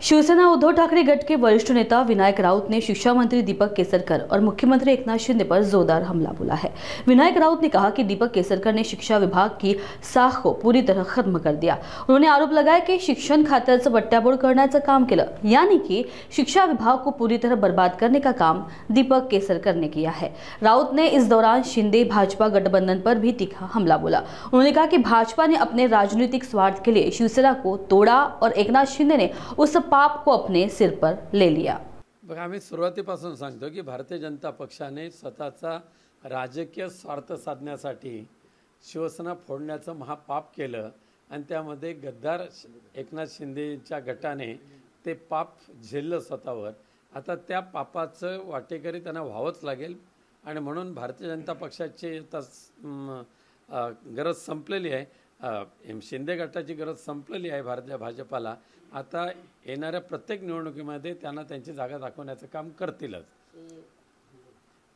शिवसेना उद्धव ठाकरे गट के वरिष्ठ नेता विनायक राउत ने शिक्षा मंत्री दीपक केसरकर और मुख्यमंत्री एकनाथ शिंदे पर जोरदार हमला बोला है। विनायक राउत ने कहा कि दीपक केसरकर ने शिक्षा विभाग की साख को पूरी तरह खत्म कर दिया। उन्होंने आरोप लगाया कि शिक्षण खात्याचं बट्ट्याबोळ करण्याचं काम केलं, यानी कि शिक्षा विभाग को पूरी तरह बर्बाद करने का काम दीपक केसरकर ने किया है। राउत ने इस दौरान शिंदे भाजपा गठबंधन पर भी तीखा हमला बोला। उन्होंने कहा कि भाजपा ने अपने राजनीतिक स्वार्थ के लिए शिवसेना को तोड़ा और एकनाथ शिंदे ने उस पाप को अपने सिर पर ले लिया। बघा, आम्ही सुरुवातीपासून सांगतो की भारतीय जनता पक्षाने स्वतःचा राजकीय स्वार्थ साधण्यासाठी शिवसेना फोडण्याचं महापाप केलं आणि त्यामध्ये गद्दार एकनाथ शिंदेच्या गटाने ते पाप झेललं स्वतःवर। आता त्या पापाचं वाटेकरी त्यांना व्हावंच लागेल आणि म्हणून भारतीय जनता पक्षाची आता गरज संपलेली आहे। शिंदे गटाची गरज संपलेली आहे भारतीय भाजपाला। आता येणाऱ्या प्रत्येक निवडणुकीमध्ये त्यांना त्यांची जागा दाखवण्याचं काम करतीलच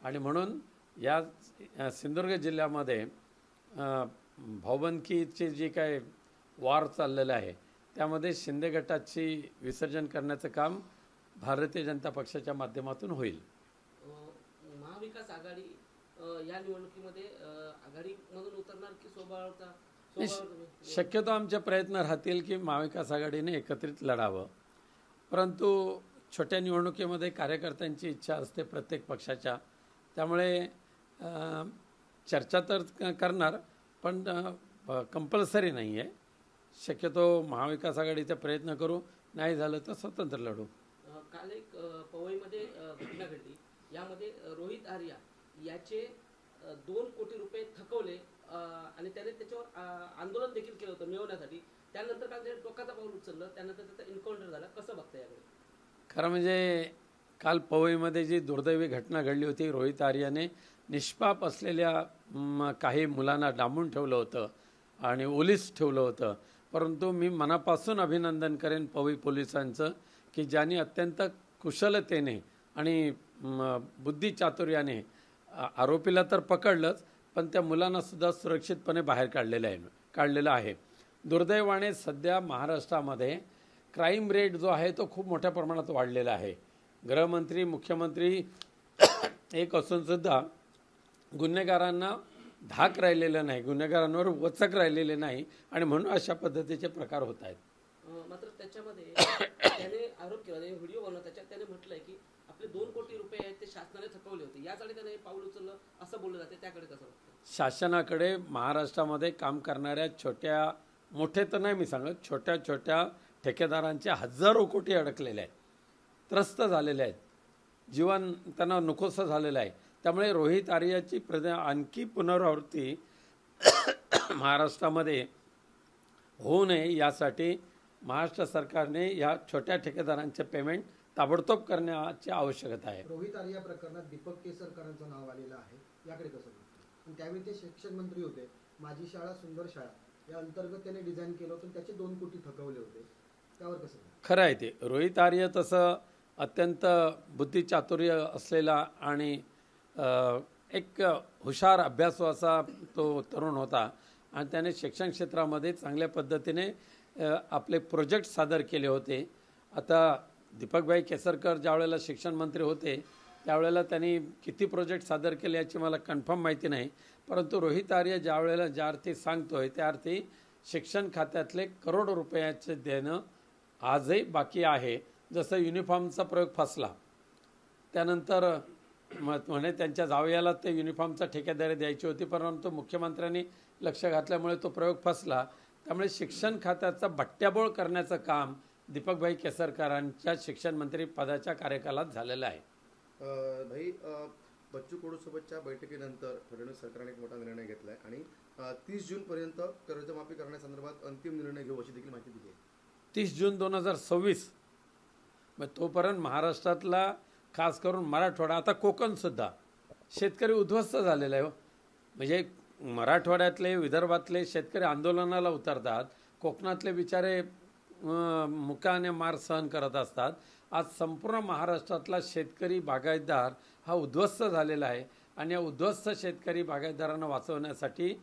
आणि म्हणून या सिंधुदुर्ग जिल्ह्यामध्ये भाऊबंदकीची जी काय वार चाललेलं आहे त्यामध्ये शिंदे गटाची विसर्जन करण्याचं काम भारतीय जनता पक्षाच्या माध्यमातून होईल। महाविकास आघाडी या निवडणुकीमध्ये आघाडीमधून उतरणार की सोबळता शक्यतो आमचे प्रयत्न राहतील की महाविकास आघाडीने एकत्रित लढावं, परंतु छोट्या निवडणुकीमध्ये कार्यकर्त्यांची इच्छा असते प्रत्येक पक्षाच्या, त्यामुळे चर्चा तर करणार पण कंपल्सरी नाही आहे। शक्यतो महाविकास आघाडीचा प्रयत्न करू, नाही झालं तर स्वतंत्र लढू। काल एक पवईमध्ये घटना घडली, यामध्ये रोहित आर्या याचे 2 कोटी रुपये थकवले आणि त्याने त्याच्यावर आंदोलन देखील केलं होतं मिळवण्यासाठी। त्यानंतर काल त्याने टोकाचा पाऊल उचललं, त्यानंतर त्याचा एन्काउंटर झाला। कसं बघता याकडे? खरं म्हणजे काल पवईमध्ये जी दुर्दैवी घटना घडली होती, रोहित आर्याने निष्पाप असलेल्या काही मुलांना डांबून ठेवलं होतं आणि ओलीस ठेवलं होतं, परंतु मी मनापासून अभिनंदन करेन पवई पोलिसांचं की ज्यांनी अत्यंत कुशलतेने आणि बुद्धिचातुर्याने आरोपीला तर पकडलंच पण त्या मुलांना सुद्धा सुरक्षितपणे बाहेर काढलेलं आहे। दुर्दैवाने सध्या महाराष्ट्रामध्ये क्राईम रेट जो आहे तो खूप मोठ्या प्रमाणात वाढलेला आहे। गृहमंत्री मुख्यमंत्री एक असून सुद्धा गुन्हेगारांना धाक राहिलेला नाही, गुन्हेगारांवर वचक राहिलेले नाही आणि म्हणून अशा पद्धतीचे प्रकार होत आहेत। मात्र त्याच्यामध्ये त्याने आरोप केला, व्हिडिओ बनवला त्याच्यात त्याने म्हटलंय की आपले 2 कोटी रुपये आहेत ते शासनाने थकवले होते, यासाठी त्याने पाऊल उचललं असं बोललं जाते। त्याकडे कसं बघतं? शासनाकडे महाराष्ट्रामध्ये काम करणाऱ्या छोट्या मोठे तर नाही मी सांगत, छोट्या छोट्या ठेकेदारांचे हजारो कोटी अडकलेले आहेत, त्रस्त झालेले आहेत, जीवन त्यांना नकोसं झालेलं आहे। त्यामुळे रोहित आर्याची आणखी पुनरावृत्ती महाराष्ट्रामध्ये होऊ नये यासाठी महाराष्ट्र सरकारने या छोट्या ठेकेदारांचे पेमेंट ताबडतोब करण्याची आवश्यकता आहे। रोहित आर्या प्रकरणात दीपक केसरकरांचं नाव आलेलं आहे, याकडे कसं बघतो? आणि त्यावेळी ते शिक्षण मंत्री होते। माझी शाळा सुंदर शाळा या अंतर्गत त्याने डिझाईन केलं होतं, त्याचे 2 कोटी थकवले होते, त्यावर कसं? खरं आहे ते। रोहित आर्य तसं अत्यंत बुद्धिचातुर्य असलेला आणि एक हुशार अभ्यासू असा तो तरुण होता आणि त्याने शिक्षण क्षेत्रामध्ये चांगल्या पद्धतीने आपले प्रोजेक्ट सादर केले होते। आता दीपकभाई केसरकर ज्या वेळेला शिक्षण मंत्री होते त्यावेळेला त्यांनी किती प्रोजेक्ट सादर केले याची मला कन्फर्म माहिती नाही, परंतु रोहित आर्य ज्या वेळेला ज्या अर्थी सांगतोय त्या अर्थी शिक्षण खात्यातले करोडो रुपयाचे देणं आजही बाकी आहे। जसं युनिफॉर्मचा प्रयोग फसला, त्यानंतर म्हणे त्यांच्या जावयाला ते युनिफॉर्मचा ठेकेदारी द्यायची होती, परंतु मुख्यमंत्र्यांनी लक्ष घातल्यामुळे तो प्रयोग फसला। त्यामुळे शिक्षण खात्याचा बट्ट्याबोळ करण्याचं काम दीपकभाई केसरकरांच्या शिक्षण मंत्री पदाच्या कार्यकालात झालेलं आहे। भाई, बच्चू कडू सोबतच्या बैठकीनंतर फडणवीस सरकारने एक मोठा निर्णय घेतलाय आणि 30 जूनपर्यंत कर्जमाफी करण्यासंदर्भात अंतिम निर्णय घेऊ अशी देखील माहिती दिली आहे। 30 जून 2026 मग तोपर्यंत महाराष्ट्रातला खास करून मराठवाडा, आता कोकणसुद्धा शेतकरी उद्ध्वस्त झालेला आहे। म्हणजे मराठवाड्यातले विदर्भातले शेतकरी आंदोलनाला उतरतात, कोकणातले बिचारे मुकाने मार सहन करत असतात। आज संपूर्ण महाराष्ट्रातला शेतकरी बागायतदार हा उद्ध्वस्त झालेला आहे आणि या उद्ध्वस्त शेतकरी बागायतदारांना वाचवण्यासाठी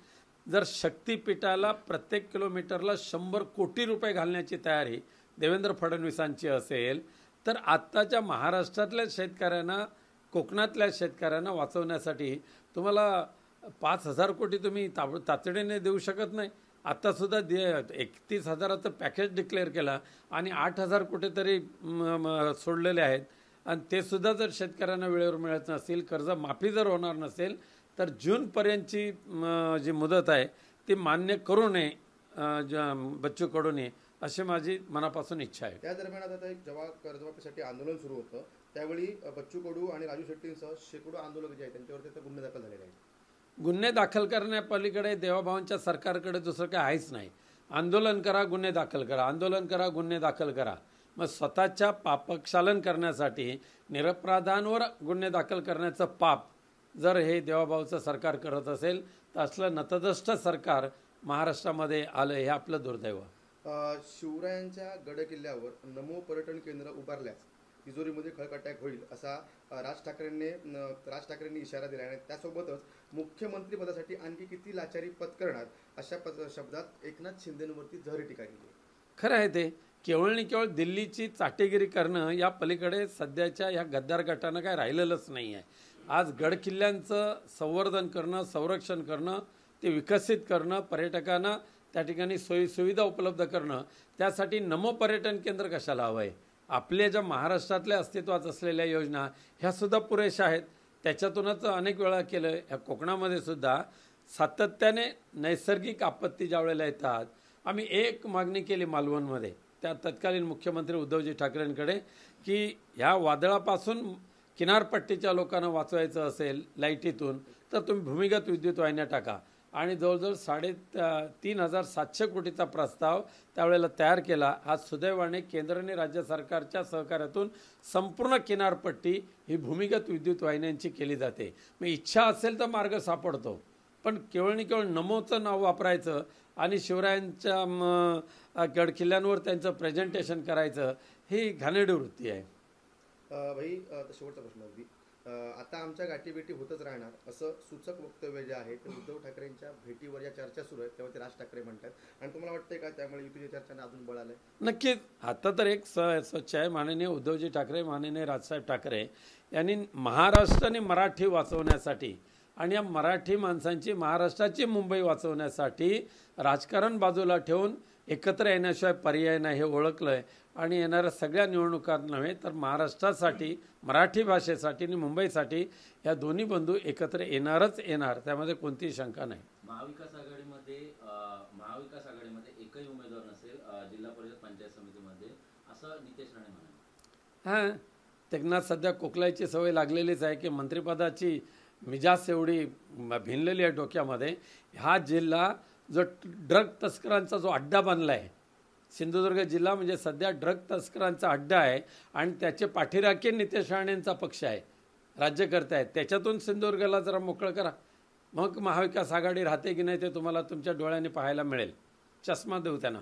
जर शक्तीपीठाला प्रत्येक किलोमीटरला 100 कोटी रुपये घालण्याची तयारी देवेंद्र फडणवीसांची असेल, तर आत्ताच्या महाराष्ट्रातल्या शेतकऱ्यांना, कोकणातल्या शेतकऱ्यांना वाचवण्यासाठी तुम्हाला 5,000 कोटी तुम्ही तातडीने देऊ शकत नाही. आत्तासुद्धा 31,000चं पॅकेज डिक्लेअर केला आणि 8,000 कोटी तरी सोडलेले आहेत. आणि ते सुद्धा जर शेतकऱ्यांना वेळेवर मिळत नसतील, कर्जमाफी जर होणार नसेल, तर जूनपर्यंतची जी मुदत आहे ती मान्य करू नये बच्चू कडूने, अशी माझी मनापासून इच्छा आहे. त्या दरम्यान आता जेव्हा कर्जमाफीसाठी आंदोलन सुरू होतं त्यावेळी बच्चू कडू आणि राजू शेट्टींसह शेकडो आंदोलक जे आहेत त्यांच्यावरती आता गुन्हे दाखल झालेले आहेत. गुन्हे दाखल करण्यापलीकडे देवाभावांच्या सरकारकडे दुसरं काही आहेच नाही. आंदोलन करा, गुन्हे दाखल करा, आंदोलन करा, गुन्हे दाखल करा. मग स्वतःच्या पापक्षालन करण्यासाठी निरपराधांवर गुन्हे दाखल करण्याचं पाप जर हे देवाभाऊचं सरकार करत असेल, तर असलं नतदष्ट सरकार महाराष्ट्रामध्ये आलं हे आपलं दुर्दैव. शिवरायांच्या गड किल्ल्यावर नमो पर्यटन केंद्र उभारल्यास तिजोरीमध्ये खळखटाक होईल असा राज ठाकरेंनी इशारा दिला आहे. त्यासोबतच मुख्यमंत्रीपदासाठी आणखी किती लाचारी पत्करणार अशा शब्दात एकनाथ शिंदेंवरती जहरी टीका केली. खरं आहे ते. केवळ केवळ दिल्लीची चाटेगिरी करणं या पलीकडे सध्याच्या या गद्दार गटानं काय राहिलेलंच नाही आहे. आज गडकिल्ल्यांचं संवर्धन करणं, संरक्षण करणं, ते विकसित करणं, पर्यटकांना त्या ठिकाणी सोयीसुविधा उपलब्ध करणं, त्यासाठी नमो पर्यटन केंद्र कशाला हवं आहे? आपल्या ज्या महाराष्ट्रातल्या अस्तित्वात असलेल्या योजना ह्यासुद्धा पुरेशा आहेत. त्याच्यातूनच अनेक वेळा केलं. ह्या कोकणामध्ये सुद्धा सातत्याने नैसर्गिक आपत्ती ज्या वेळेला येतात, आम्ही एक मागणी केली मालवणमध्ये त्या तत्कालीन मुख्यमंत्री उद्धवजी ठाकरेंकडे, की ह्या वादळापासून किनारपट्टीच्या लोकांना वाचवायचं असेल लाईटीतून, तर तुम्ही भूमिगत विद्युत वाहिन्या टाका. आणि जवळजवळ 3,700 कोटीचा प्रस्ताव त्यावेळेला तयार केला. आज सुदैवाने केंद्र आणि राज्य सरकारच्या सहकार्यातून संपूर्ण किनारपट्टी ही भूमिगत विद्युत वाहिन्यांची केली जाते. मग इच्छा असेल तर मार्ग सापडतो, पण केवळ नमोचं नाव वापरायचं आणि शिवरायांच्या गडकिल्ल्यांवर त्यांचं प्रेझेंटेशन करायचं, ही घाणेरडी वृत्ती आहे. भाई, शेवटचा प्रश्न अगदी, आता आमच्या गाठीभेटी होतच राहणार असं सूचक वक्तव्य जे आहे ते उद्धव ठाकरेंच्या भेटीवर या चर्चा सुरू आहेत तेव्हा ते राज ठाकरे म्हणतात. आणि तुम्हाला वाटतंय का त्यामुळे युतीच्या चर्चांना अजून बळ आलंय? नक्कीच. आता तर एक स्वच्छ आहे. माननीय उद्धवजी ठाकरे, माननीय राजसाहेब ठाकरे यांनी महाराष्ट्र आणि मराठी वाचवण्यासाठी आणि या मराठी माणसांची, महाराष्ट्राची मुंबई वाचवण्यासाठी राजकारण बाजूला ठेवून एकत्र येण्याशिवाय पर्याय नाही हे ओळखलं आहे. आणि येणाऱ्या सगळ्या निवडणुकात नव्हे तर महाराष्ट्रासाठी, मराठी भाषेसाठी आणि मुंबईसाठी या दोन्ही बंधू एकत्र येणारच येणार, त्यामध्ये कोणतीही शंका नाही. महाविकास आघाडीमध्ये एकही उमेदवार नसेल जिल्हा परिषद पंचायत समितीमध्ये, असं नितेश राणे म्हणाले. हां, त्यांना सध्या कोकलायची सवय लागलेलीच आहे की मंत्रिपदाची मिजाज एवढी भिनलेली आहे डोक्यामध्ये. हा जिल्हा जो ड्रग तस्करांचा जो अड्डा बनला आहे, सिंधुदुर्ग जिल्हा म्हणजे सध्या ड्रग तस्करांचा अड्डा आहे आणि त्याचे पाठीराखे नितेश राणेंचा पक्ष आहे, राज्यकर्ते आहेत. त्याच्यातून सिंधुदुर्गला जरा मोकळं करा, मग महाविकास आघाडी राहते की नाही ते तुम्हाला तुमच्या डोळ्यांनी पाहायला मिळेल. चष्मा देऊ त्यांना.